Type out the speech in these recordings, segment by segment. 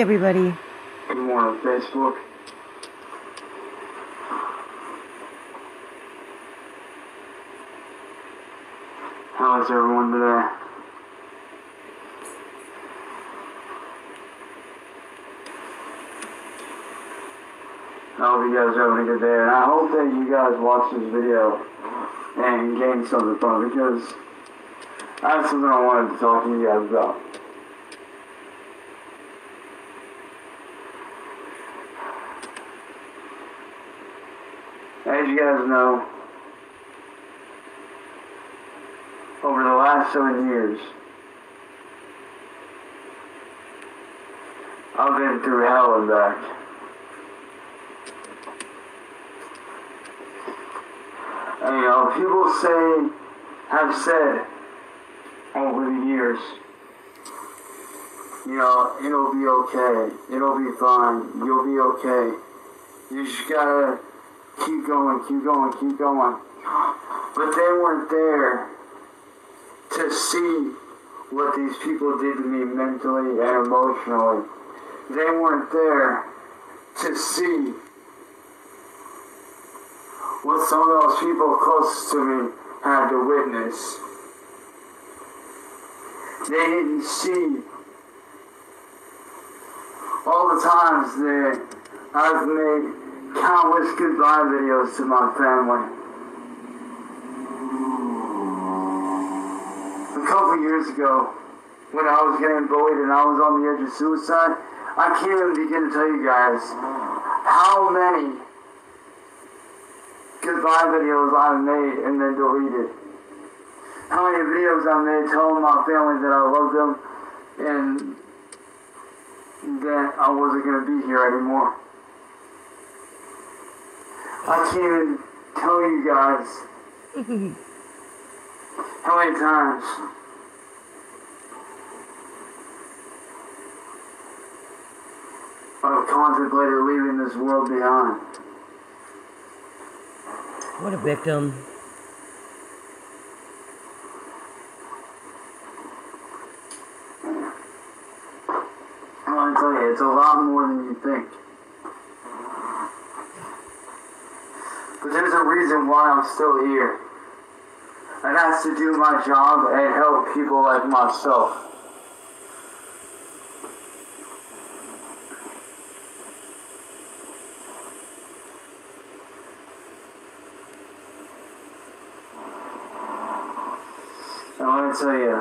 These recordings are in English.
everybody. Good morning, Facebook. How is everyone today? I hope you guys are having a good day, and I hope that you guys watch this video and gain something from it, because I have something I wanted to talk to you guys about. As you guys know, over the last 7 years, I've been through hell and back. And, you know, people have said over the years, you know, it'll be okay, it'll be fine, you'll be okay. You just gotta keep going, keep going, keep going. But they weren't there to see what these people did to me mentally and emotionally. They weren't there to see what some of those people closest to me had to witness. They didn't see all the times that I've made countless goodbye videos to my family. A couple years ago, when I was getting bullied and I was on the edge of suicide, I can't even begin to tell you guys how many goodbye videos I've made and then deleted. How many videos I've made telling my family that I love them and that I wasn't going to be here anymore. I can't even tell you guys how many times I've contemplated leaving this world behind. What a victim. I want to tell you, it's a lot more than you think. But there's a reason why I'm still here. And that's to do my job and help people like myself. And I want to tell you,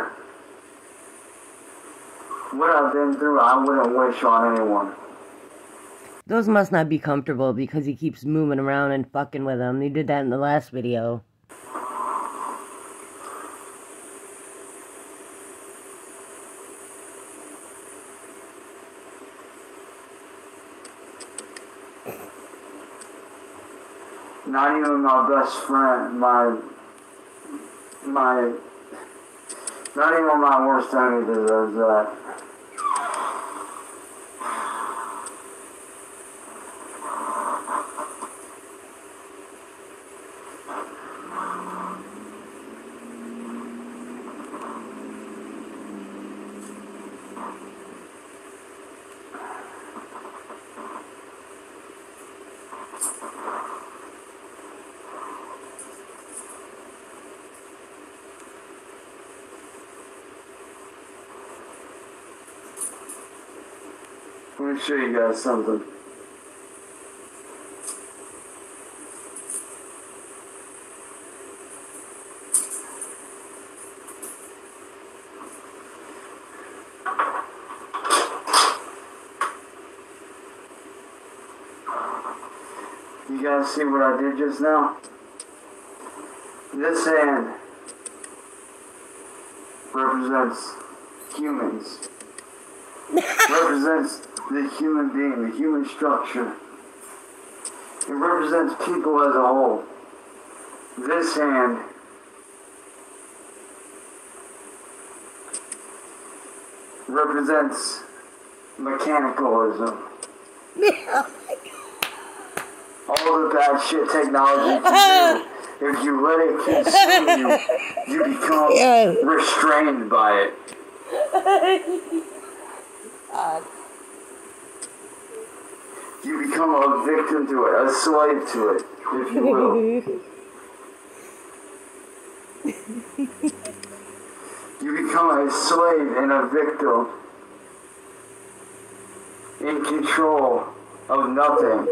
what I've been through, I wouldn't wish on anyone. Those must not be comfortable because he keeps moving around and fucking with them. He did that in the last video. Not even my best friend, not even my worst enemy deserves that. Let me show you guys something. You guys see what I did just now? This hand represents humans. Represents the human being, the human structure. It represents people as a whole. This hand represents mechanicalism. All the bad shit technology can do. If you let it consume you, you become restrained by it. You become a victim to it, a slave to it, if you will. You become a slave and a victim in control of nothing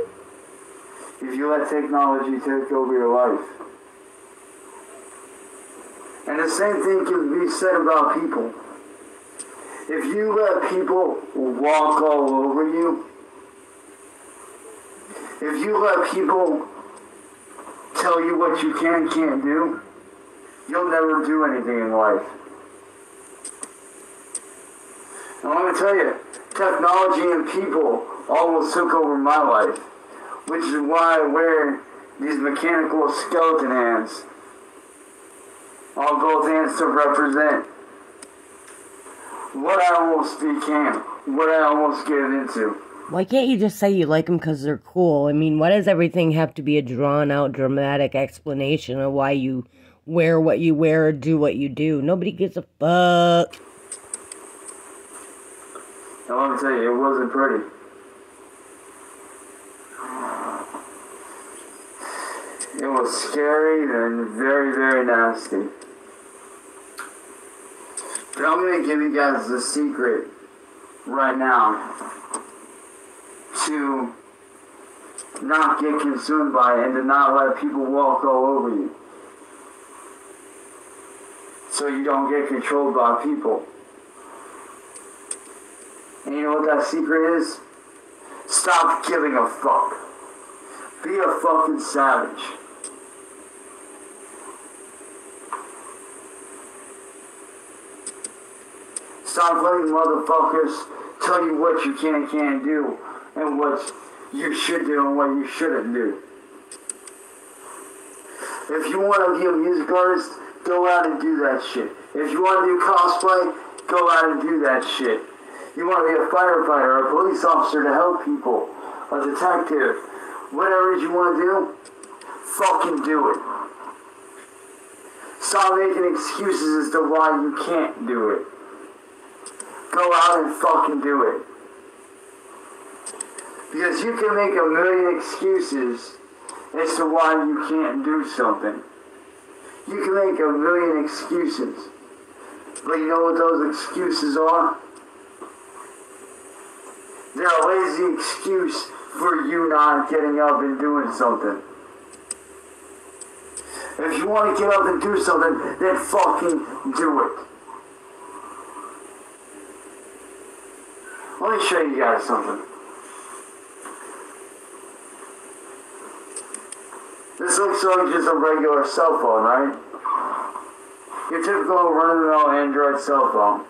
if you let technology take over your life. And the same thing can be said about people. If you let people walk all over you, if you let people tell you what you can and can't do, you'll never do anything in life. And let me tell you, technology and people almost took over my life, which is why I wear these mechanical skeleton hands on both hands to represent what I almost became, what I almost get into. Why can't you just say you like them because they're cool? I mean, why does everything have to be a drawn-out, dramatic explanation of why you wear what you wear or do what you do? Nobody gives a fuck. And let me tell you, it wasn't pretty. It was scary and very, very nasty. But I'm going to give you guys the secret right now to not get consumed by it and to not let people walk all over you. So you don't get controlled by people. And you know what that secret is? Stop giving a fuck. Be a fucking savage. Stop letting motherfuckers tell you what you can and can't do, and what you should do and what you shouldn't do. If you want to be a music artist, go out and do that shit. If you want to do cosplay, go out and do that shit. You want to be a firefighter, a police officer to help people, a detective, whatever it is you want to do, fucking do it. Stop making excuses as to why you can't do it. Go out and fucking do it. Because you can make a million excuses as to why you can't do something. You can make a million excuses. But you know what those excuses are? They're a lazy excuse for you not getting up and doing something. If you want to get up and do something, then fucking do it. Let me show you guys something. This looks like just a regular cell phone, right? Your typical run-of-the-mill Android cell phone.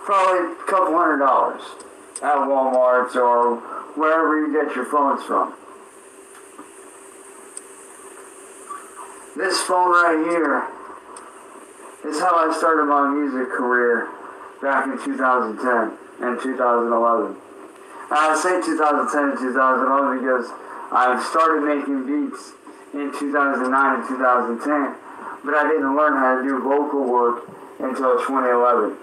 Probably a couple $100 at Walmart or wherever you get your phones from. This phone right here is how I started my music career back in 2010 and 2011. I say 2010 and 2011 because I started making beats in 2009 and 2010, but I didn't learn how to do vocal work until 2011.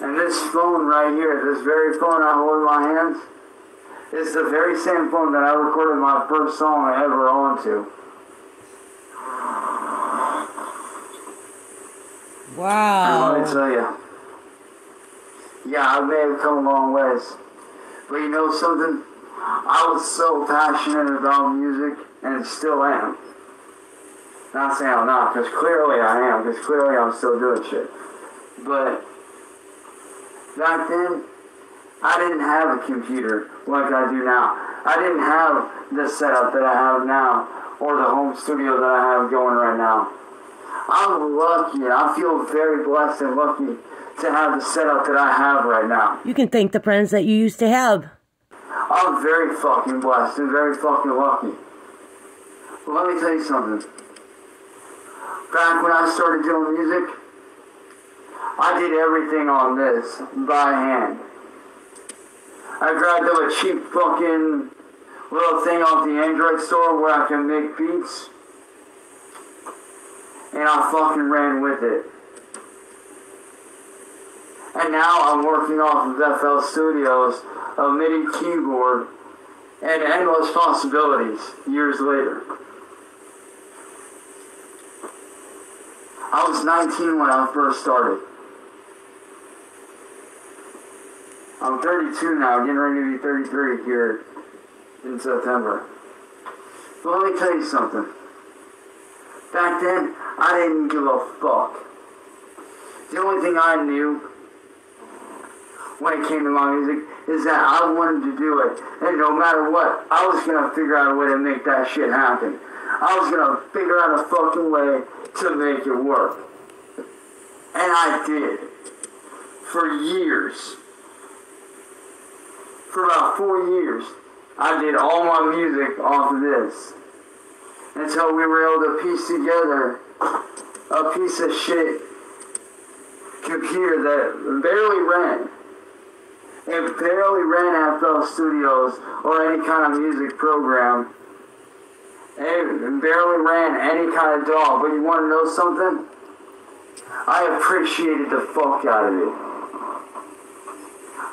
And this phone right here, this very phone I hold in my hands, is the very same phone that I recorded my first song ever onto. Wow. And let me tell you, yeah, I may have come a long ways, but you know something? I was so passionate about music, and still am. Not saying I'm not, because clearly I am, because clearly I'm still doing shit. But back then, I didn't have a computer like I do now. I didn't have the setup that I have now, or the home studio that I have going right now. I'm lucky, and I feel very blessed and lucky to have the setup that I have right now. You can thank the friends that you used to have. I'm very fucking blessed and very fucking lucky. But let me tell you something. Back when I started doing music, I did everything on this by hand. I grabbed up a cheap fucking little thing off the Android store where I can make beats, and I fucking ran with it. And now I'm working off of FL Studios, a MIDI keyboard, and endless possibilities years later. I was 19 when I first started. I'm 32 now, getting ready to be 33 here in September. But let me tell you something. Back then, I didn't give a fuck. The only thing I knew when it came to my music is that I wanted to do it. And no matter what, I was going to figure out a way to make that shit happen. I was going to figure out a fucking way to make it work. And I did. For years. For about 4 years, I did all my music off of this. Until we were able to piece together a piece of shit computer that barely ran. It barely ran FL Studios or any kind of music program. It barely ran any kind of DAW. But you want to know something? I appreciated the fuck out of it.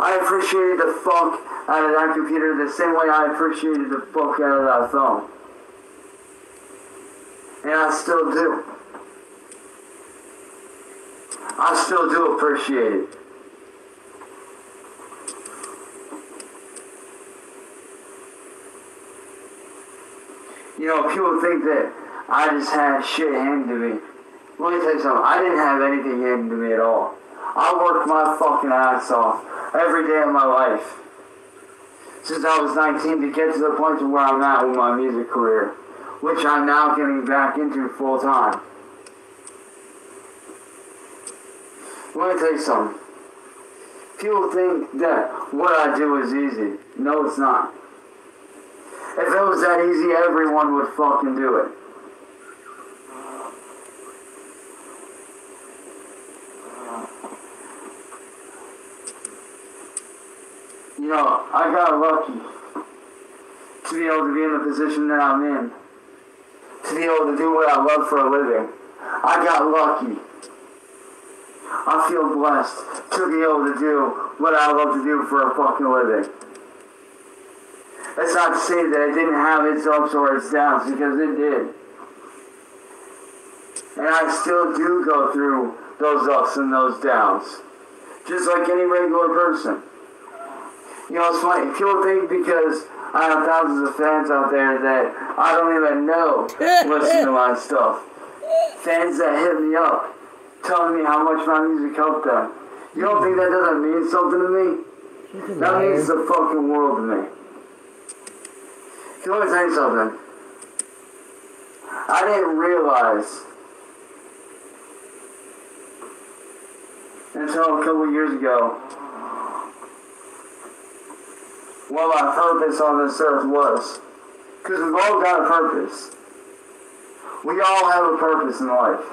I appreciated the fuck out of that computer the same way I appreciated the fuck out of that phone. And I still do. I still do appreciate it. You know, people think that I just had shit handed to me. Let me tell you something. I didn't have anything handed to me at all. I worked my fucking ass off every day of my life since I was 19 to get to the point to where I'm at with my music career, which I'm now getting back into full time. Let me tell you something. People think that what I do is easy. No, it's not. If it was that easy, everyone would fucking do it. You know, I got lucky to be able to be in the position that I'm in. To be able to do what I love for a living. I got lucky. I feel blessed to be able to do what I love to do for a fucking living. That's not to say that it didn't have its ups or its downs, because it did. And I still do go through those ups and those downs. Just like any regular person. You know, it's funny. People think because I have thousands of fans out there that I don't even know listen to my stuff. Fans that hit me up, telling me how much my music helped them. You don't think that doesn't mean something to me? That means the fucking world to me. Let me tell you something. I didn't realize until a couple of years ago what my purpose on this earth was. Because we've all got a purpose. We all have a purpose in life.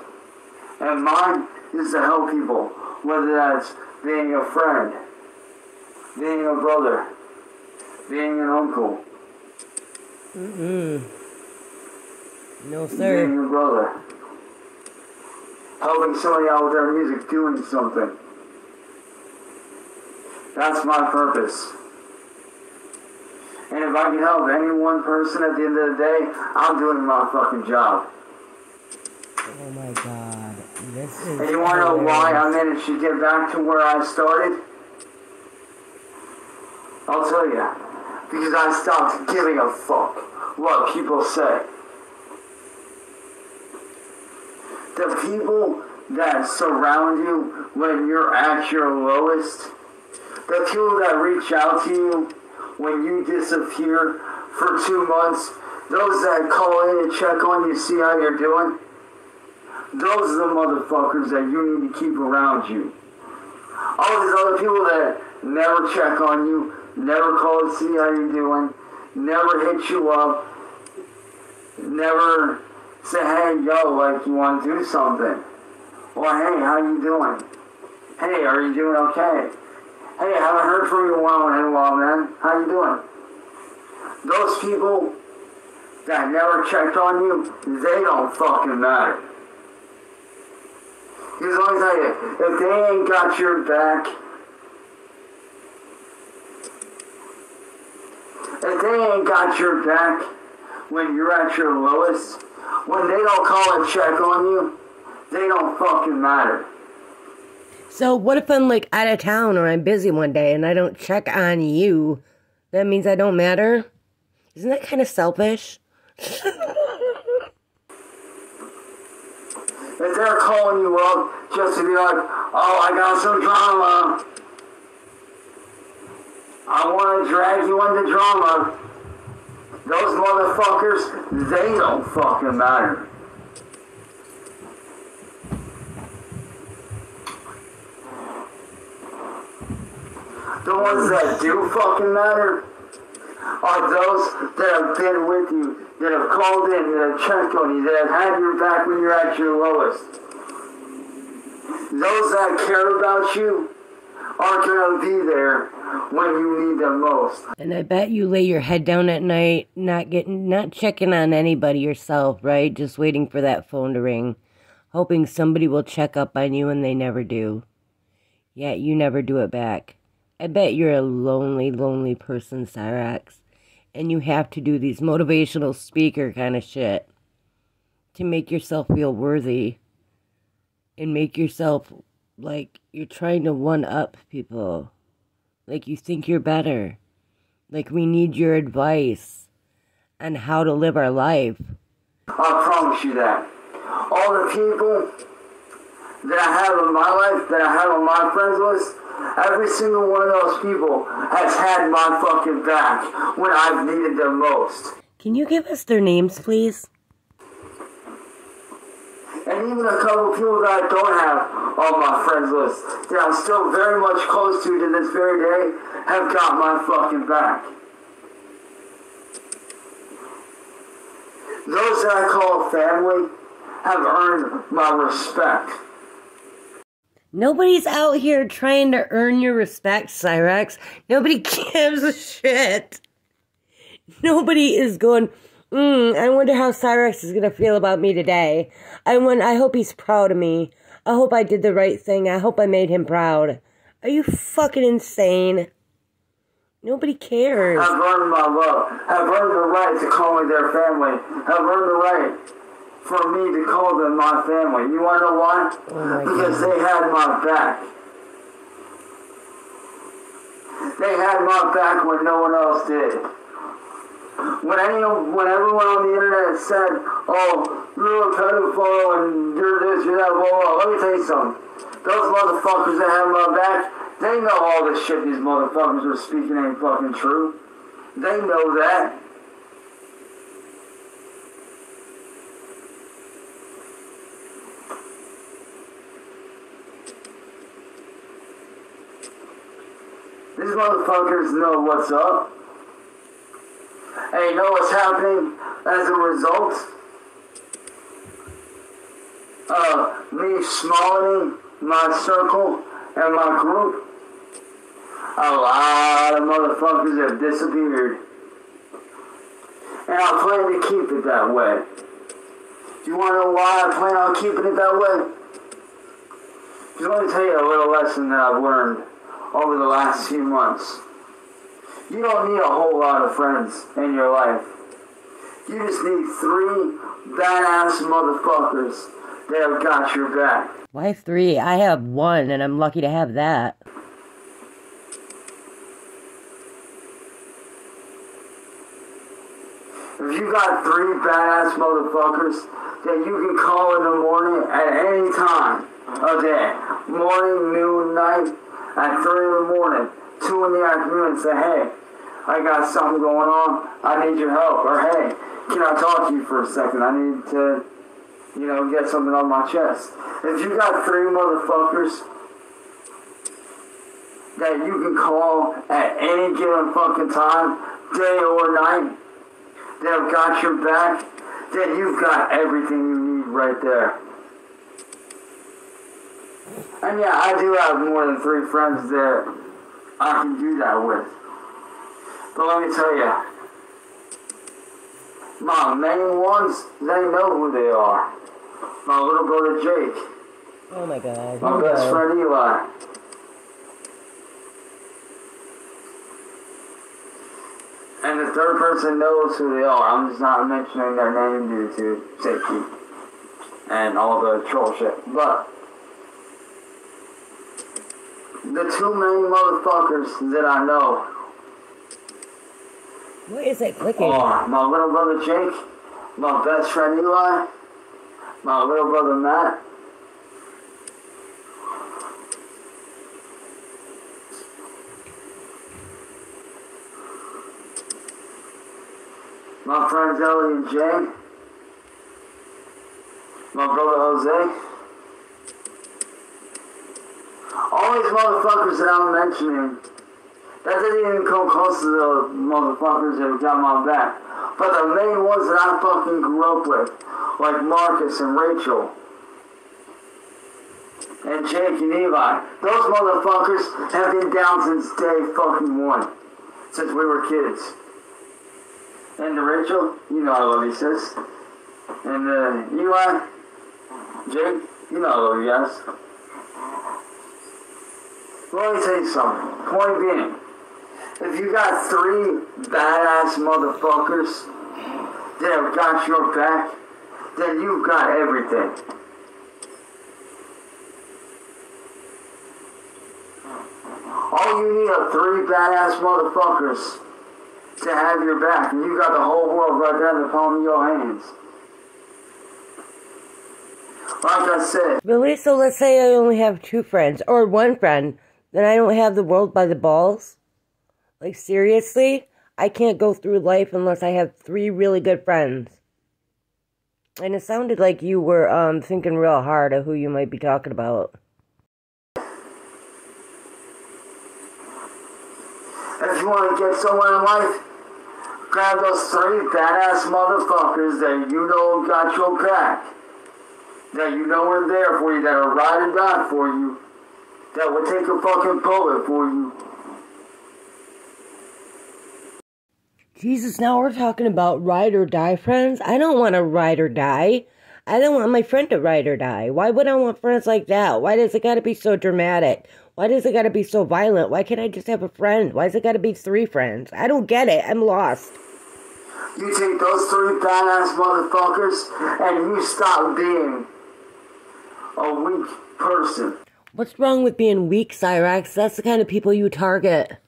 And mine is to help people. Whether that's being a friend, being a brother, being an uncle. No, sir. Being a brother. Helping somebody out with their music, doing something. That's my purpose. And if I can help any one person at the end of the day, I'm doing my fucking job. Oh my god. This is and you want to know why I managed to get back to where I started? I'll tell you. Because I stopped giving a fuck what people say. The people that surround you when you're at your lowest, the people that reach out to you when you disappear for 2 months, those that call in and check on you, see how you're doing, those are the motherfuckers that you need to keep around you. All these other people that never check on you, never call to see how you're doing, never hit you up, never say, hey, yo, like, you want to do something? Or, hey, how you doing? Hey, are you doing okay? Hey, I haven't heard from you in a while, man. How you doing? Those people that never checked on you, they don't fucking matter. Because let me tell you, if they ain't got your back, when you're at your lowest, when they don't call a check on you, they don't fucking matter. So what if I'm like out of town or I'm busy one day and I don't check on you? That means I don't matter? Isn't that kind of selfish? If they're calling you up just to be like, oh, I got some drama, I want to drag you into drama, those motherfuckers, they don't fucking matter. The ones that do fucking matter are those that have been with you, that have called in, that have checked on you, that have had your back when you're at your lowest. Those that care about you aren't going to be there when you need them most. And I bet you lay your head down at night, not checking on anybody yourself, right? Just waiting for that phone to ring, hoping somebody will check up on you, and they never do. Yet you never do it back. I bet you're a lonely, lonely person, Cyraxx. And you have to do these motivational speaker kind of shit to make yourself feel worthy. And make yourself like you're trying to one-up people. Like you think you're better. Like we need your advice on how to live our life. I promise you that. All the people that I have in my life, that I have on my friends list, every single one of those people has had my fucking back when I've needed them most. Can you give us their names, please? And even a couple people that I don't have on my friends list, that I'm still very much close to this very day, have got my fucking back. Those that I call family have earned my respect. Nobody's out here trying to earn your respect, Cyraxx. Nobody gives a shit. Nobody is going, I wonder how Cyraxx is going to feel about me today. I hope he's proud of me. I hope I did the right thing. I hope I made him proud. Are you fucking insane? Nobody cares. I've earned my love. I've earned the right to call me their family. I've earned the right for me to call them my family. You want to know why? Because they had my back. They had my back when no one else did. When everyone on the internet said, oh, you're a pedophile and you're this, you're that, blah, blah, let me tell you something. Those motherfuckers that have my back, they know all the shit these motherfuckers are speaking ain't fucking true. They know that. These motherfuckers know what's up. And you know what's happening as a result of me smallening my circle and my group? A lot of motherfuckers have disappeared. And I plan to keep it that way. Do you want to know why I plan on keeping it that way? Just let me tell you a little lesson that I've learned over the last few months. You don't need a whole lot of friends in your life. You just need 3 badass motherfuckers that have got your back. Why 3? I have 1, and I'm lucky to have that. If you got 3 badass motherfuckers that you can call in the morning at any time of day, morning, noon, night, at 3 in the morning, 2 in the afternoon, and say, hey, I got something going on, I need your help. Or hey, can I talk to you for a second? I need to, get something on my chest. If you got 3 motherfuckers that you can call at any given fucking time, day or night, that have got your back, then you've got everything you need right there. And yeah, I do have more than 3 friends that I can do that with. But let me tell you, my main ones, they know who they are. My little brother Jake, Oh my God. My best friend Eli. And the third person knows who they are. I'm just not mentioning their name due to safety and all the troll shit. But the two main motherfuckers that I know What is it clicking? are my little brother Jake, my best friend Eli, my little brother Matt, my friends Ellie and Jay, my brother Jose. All these motherfuckers that I'm mentioning, that didn't even come close to the motherfuckers that got my back. But the main ones that I fucking grew up with, like Marcus and Rachel, and Jake and Eli, those motherfuckers have been down since day fucking one. Since we were kids. And to Rachel, you know I love you, sis. And Eli, Jake, you know I love you guys. Well, let me tell you something. Point being, if you got three badass motherfuckers that have got your back, then you've got everything. All you need are three badass motherfuckers to have your back, and you got the whole world right there in the palm of your hands. Like I said. Really? So let's say I only have 2 friends, or 1 friend, then I don't have the world by the balls? Like, seriously? I can't go through life unless I have 3 really good friends. And it sounded like you were thinking real hard of who you might be talking about. If you want to get somewhere in life, grab those 3 badass motherfuckers that you know got your back. That you know are there for you, that are ride or die for you. That will take a fucking bullet for you. Jesus, now we're talking about ride or die friends? I don't want to ride or die. I don't want my friend to ride or die. Why would I want friends like that? Why does it gotta be so dramatic? Why does it gotta be so violent? Why can't I just have a friend? Why does it gotta be 3 friends? I don't get it. I'm lost. You take those 3 badass motherfuckers and you stop being a weak person. What's wrong with being weak, Cyraxx? That's the kind of people you target.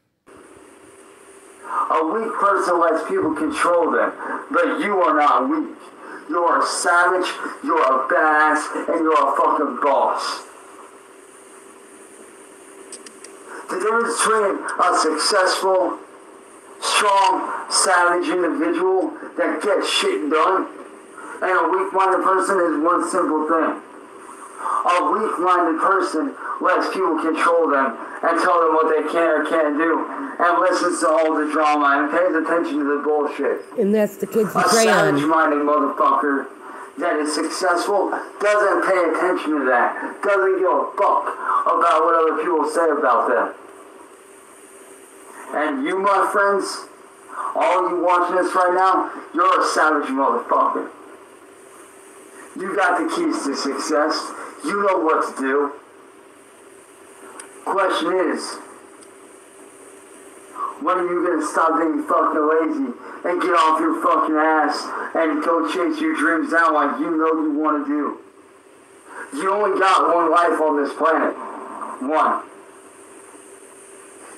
A weak person lets people control them, but you are not weak. You are a savage, you're a badass, and you're a fucking boss. The difference between a successful, strong, savage individual that gets shit done and a weak-minded person is one simple thing. A weak-minded person lets people control them and tell them what they can or can't do and listens to all the drama and pays attention to the bullshit. And that's the kids you A prey on. savage-minded motherfucker that is successful doesn't pay attention to that, doesn't give a fuck about what other people say about them. And you, my friends, all you watching this right now, you're a savage motherfucker. You got the keys to success. You know what to do. Question is, when are you gonna stop being fucking lazy and get off your fucking ass and go chase your dreams down like you know you want to do? You only got one life on this planet. One.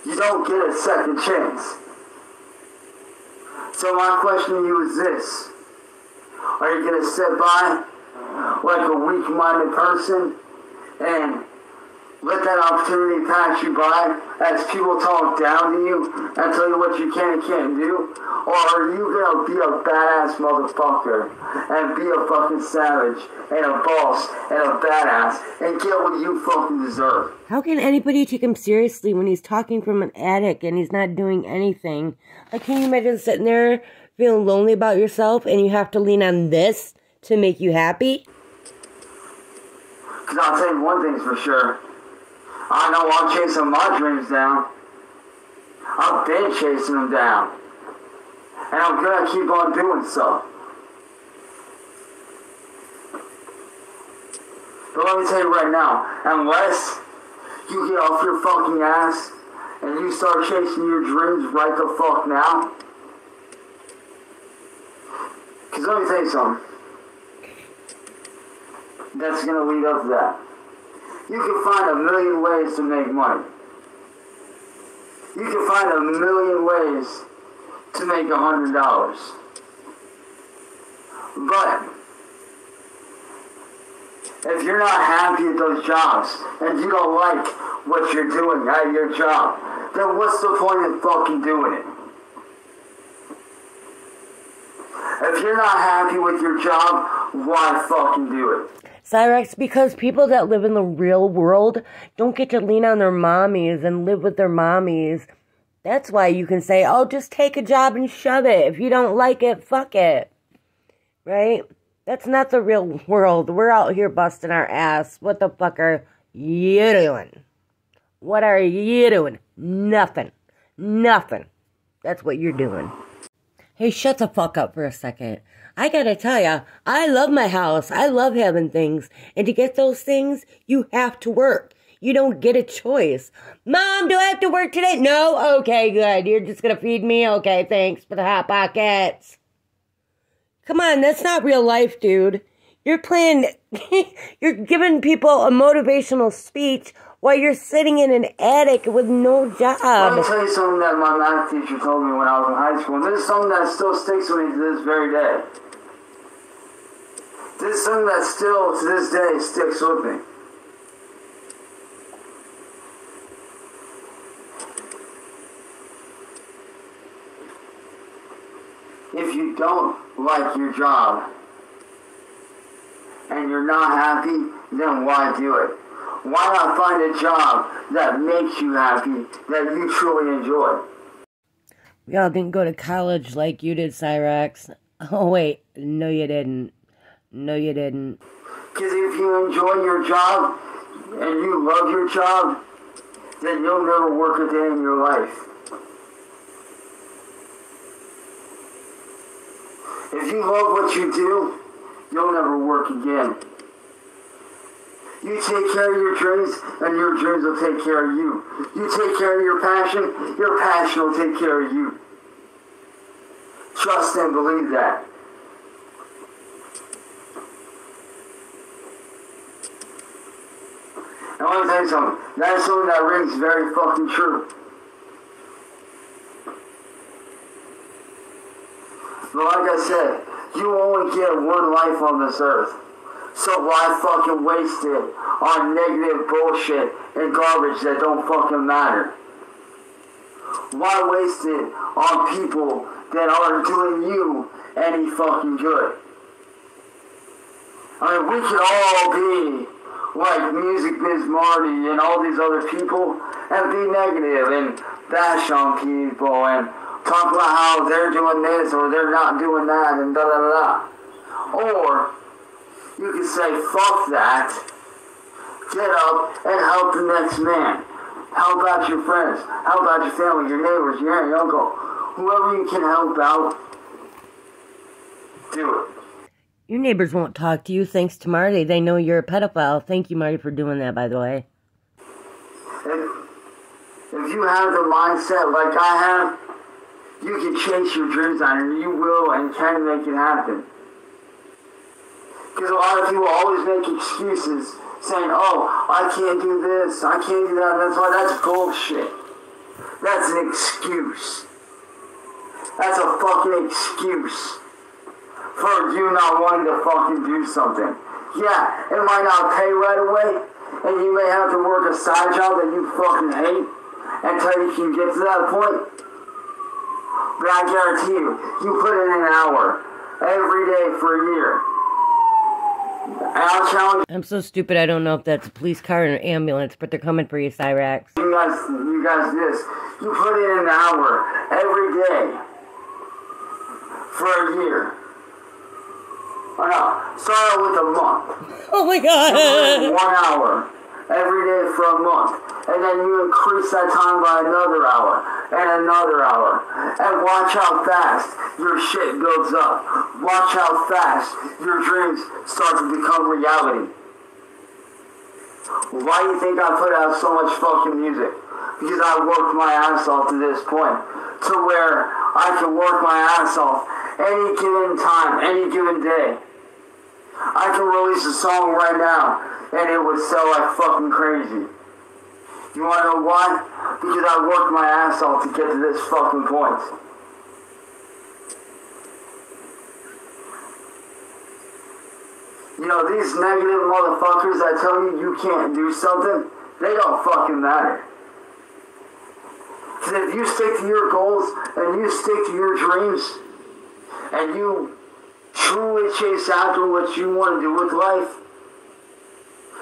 You don't get a second chance. So my question to you is this. Are you gonna sit by like a weak-minded person and let that opportunity pass you by as people talk down to you and tell you what you can and can't do? Or are you gonna be a badass motherfucker and be a fucking savage and a boss and a badass and get what you fucking deserve? How can anybody take him seriously when he's talking from an attic and he's not doing anything? Like, can you imagine sitting there feeling lonely about yourself and you have to lean on this to make you happy? Because I'll tell you one thing's for sure. I know I'm chasing my dreams down. I've been chasing them down. And I'm gonna keep on doing so. But let me tell you right now, unless you get off your fucking ass and you start chasing your dreams right the fuck now. Because let me tell you something. That's going to lead up to that. You can find a million ways to make money. You can find a million ways to make $100. But if you're not happy at those jobs and you don't like what you're doing at your job, then what's the point in fucking doing it? If you're not happy with your job, why fucking do it? Cyraxx, because people that live in the real world don't get to lean on their mommies and live with their mommies. That's why you can say, oh, just take a job and shove it. If you don't like it, fuck it. Right? That's not the real world. We're out here busting our ass. What the fuck are you doing? What are you doing? Nothing. Nothing. That's what you're doing. Hey, shut the fuck up for a second. I gotta tell ya, I love my house. I love having things. And to get those things, you have to work. You don't get a choice. Mom, do I have to work today? No? Okay, good. You're just gonna feed me? Okay, thanks for the Hot Pockets. Come on, that's not real life, dude. You're playing, you're giving people a motivational speech while you're sitting in an attic with no job. Let me tell you something that my math teacher told me when I was in high school. And this is something that still sticks with me to this very day. This is something that still, to this day, sticks with me. If you don't like your job and you're not happy, then why do it? Why not find a job that makes you happy, that you truly enjoy? We all didn't go to college like you did, Cyraxx. Oh, wait. No, you didn't. No, you didn't. Because if you enjoy your job and you love your job, then you'll never work a day in your life. If you love what you do, you'll never work again. You take care of your dreams, and your dreams will take care of you. You take care of your passion will take care of you. Trust and believe that. And let me tell you something. That is something that rings very fucking true. But like I said, you only get one life on this earth. So why fucking waste it on negative bullshit and garbage that don't fucking matter? Why waste it on people that aren't doing you any fucking good? I mean, we could all be like Music Biz Marty and all these other people and be negative and bash on people and talk about how they're doing this or they're not doing that and da da da da. Or you can say, fuck that, get up and help the next man. Help out your friends, help out your family, your neighbors, your aunt, your uncle. Whoever you can help out, do it. Your neighbors won't talk to you thanks to Marty. They know you're a pedophile. Thank you, Marty, for doing that, by the way. If you have the mindset like I have, you can chase your dreams down and you will and can make it happen. Because a lot of people always make excuses saying, oh, I can't do this, I can't do that. That's bullshit. That's an excuse. That's a fucking excuse for you not wanting to fucking do something. Yeah, it might not pay right away, and you may have to work a side job that you fucking hate until you can get to that point. But I guarantee you, you put in an hour every day for a year. And I'll challenge I'm so stupid I don't know if that's a police car or an ambulance, but they're coming for you, Cyraxx. you guys this. You put in an hour every day for a year. Oh no, start out with a month. Oh my god! You put in 1 hour every day for a month. And then you increase that time by another hour and another hour. And watch how fast your shit builds up. Watch how fast your dreams start to become reality. Why do you think I put out so much fucking music? Because I worked my ass off to this point, to where I can work my ass off any given time, any given day. I can release a song right now, and it would sell like fucking crazy. You wanna know why? Because I worked my ass off to get to this fucking point. You know, these negative motherfuckers that tell you can't do something, they don't fucking matter. Because if you stick to your goals, and you stick to your dreams, and you truly chase after what you want to do with life,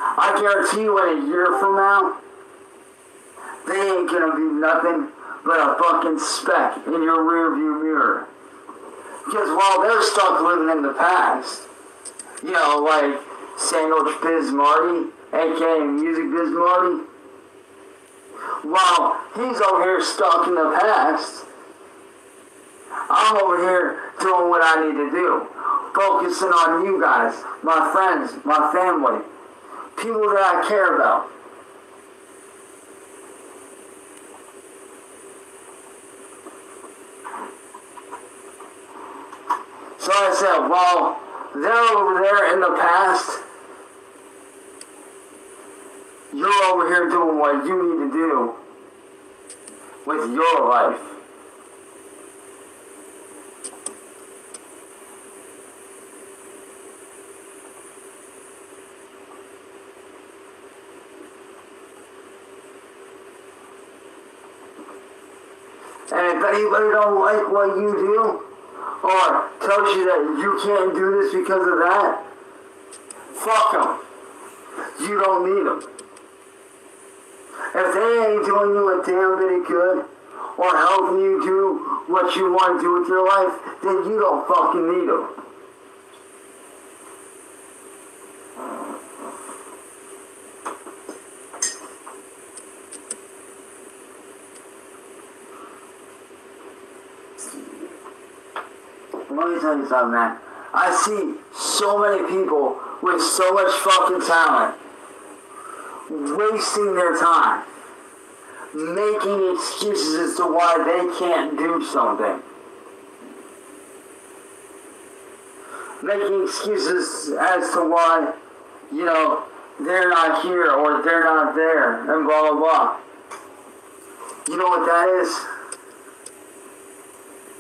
I guarantee you in a year from now, they ain't gonna be nothing but a fucking speck in your rearview mirror. Because while they're stuck living in the past, you know, like Sandwich Biz Marty, aka Music Biz Marty, while he's over here stuck in the past, I'm over here doing what I need to do. Focusing on you guys, my friends, my family, people that I care about. So I said, while they're over there in the past, you're over here doing what you need to do with your life. And if anybody don't like what you do, or tells you that you can't do this because of that, fuck them. You don't need them. If they ain't doing you a damn bit of good, or helping you do what you want to do with your life, then you don't fucking need them. Let me tell you something, man. I see so many people with so much fucking talent wasting their time, making excuses as to why they can't do something. Making excuses as to why, you know, they're not here or they're not there and blah, blah, blah. You know what that is?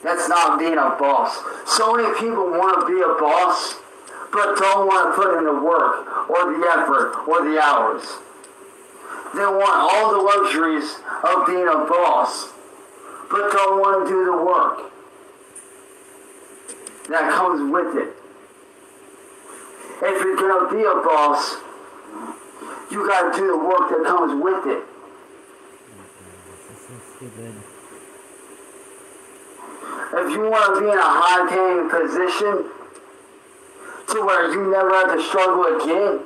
That's not being a boss. So many people want to be a boss, but don't want to put in the work, or the effort, or the hours. They want all the luxuries of being a boss, but don't want to do the work that comes with it. If you're going to be a boss, you got to do the work that comes with it. This is so stupid. If you want to be in a high-paying position to where you never have to struggle again,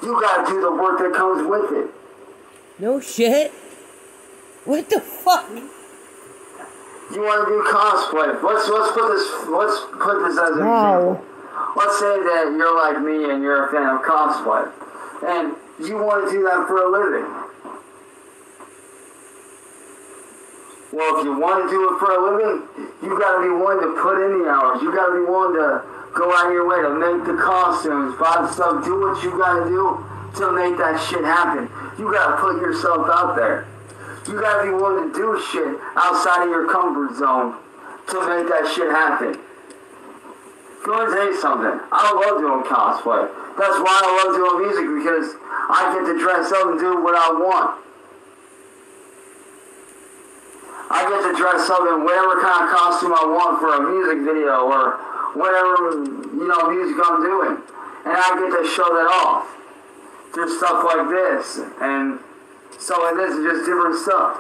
you got to do the work that comes with it. No shit. What the fuck? You want to do cosplay. Let's put this as an example. Let's say that you're like me and you're a fan of cosplay, and you want to do that for a living. Well, if you want to do it for a living, you got to be willing to put in the hours. You got to be willing to go out of your way to make the costumes, buy the stuff, do what you got to do to make that shit happen. You got to put yourself out there. You got to be willing to do shit outside of your comfort zone to make that shit happen. Let me tell you something. I love doing cosplay. That's why I love doing music, because I get to dress up and do what I want. I get to dress up in whatever kind of costume I want for a music video or whatever, you know, music I'm doing. And I get to show that off through stuff like this and stuff like this and just different stuff.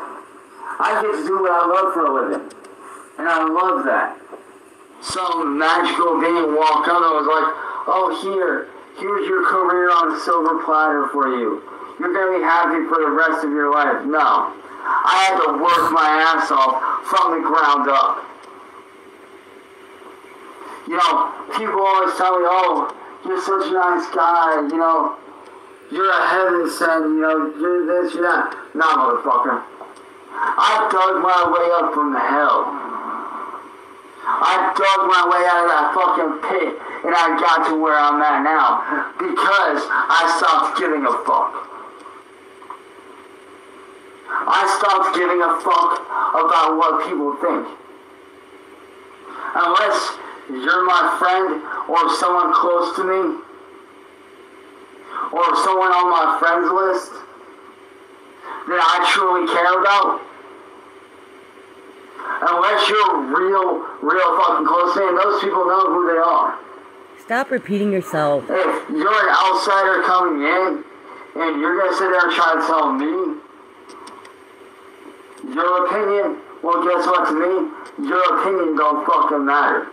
I get to do what I love for a living. And I love that. Some magical being walked up and was like, oh, here's your career on a silver platter for you. You're going to be happy for the rest of your life. No. I had to work my ass off from the ground up. You know, people always tell me, oh, you're such a nice guy, you know, you're a heaven sent, you're this, you're that. Nah, motherfucker. I dug my way up from hell. I dug my way out of that fucking pit, and I got to where I'm at now because I stopped giving a fuck. I stopped giving a fuck about what people think. Unless you're my friend or someone close to me or someone on my friends list that I truly care about. Unless you're real fucking close to me, and those people know who they are. Stop repeating yourself. If you're an outsider coming in, and you're gonna sit there and try to tell me your opinion, well, guess what, to me, your opinion don't fucking matter.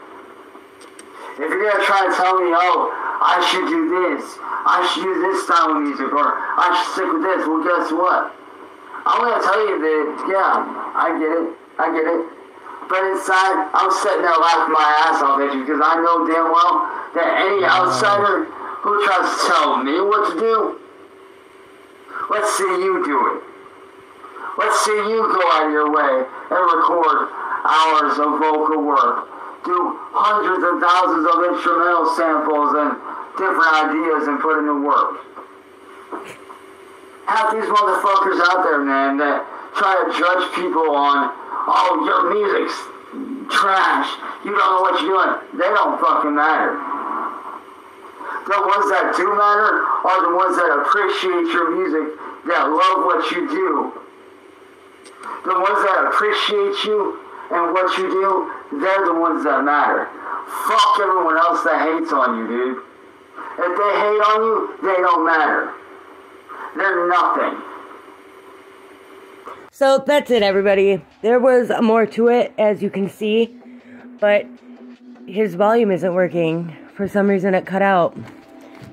If you're gonna try to tell me, oh, I should do this, I should use this style of music, or I should stick with this, well, guess what? I'm gonna tell you that, yeah, I get it. But inside, I'm sitting there laughing my ass off at you because I know damn well that any outsider who tries to tell me what to do, let's see you do it. Let's see you go out of your way and record hours of vocal work, do hundreds of thousands of instrumental samples and different ideas and put into work. Half these motherfuckers out there, man, that try to judge people on, oh, your music's trash, you don't know what you're doing. They don't fucking matter. The ones that do matter are the ones that appreciate your music, that love what you do. The ones that appreciate you and what you do, they're the ones that matter. Fuck everyone else that hates on you, dude. If they hate on you, they don't matter. They're nothing. So that's it, everybody. There was more to it, as you can see, but his volume isn't working. For some reason it cut out.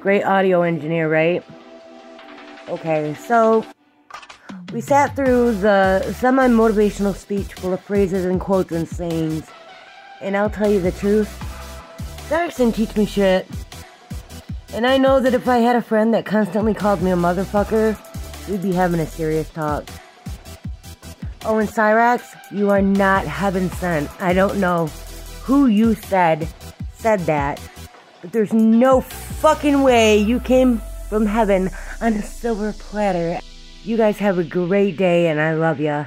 Great audio engineer, right? Okay, so we sat through the semi-motivational speech full of phrases and quotes and sayings, and I'll tell you the truth, Cyraxx didn't teach me shit. And I know that if I had a friend that constantly called me a motherfucker, we'd be having a serious talk. Oh, and Cyraxx, you are not heaven sent. I don't know who you said that, but there's no fucking way you came from heaven on a silver platter. You guys have a great day, and I love ya.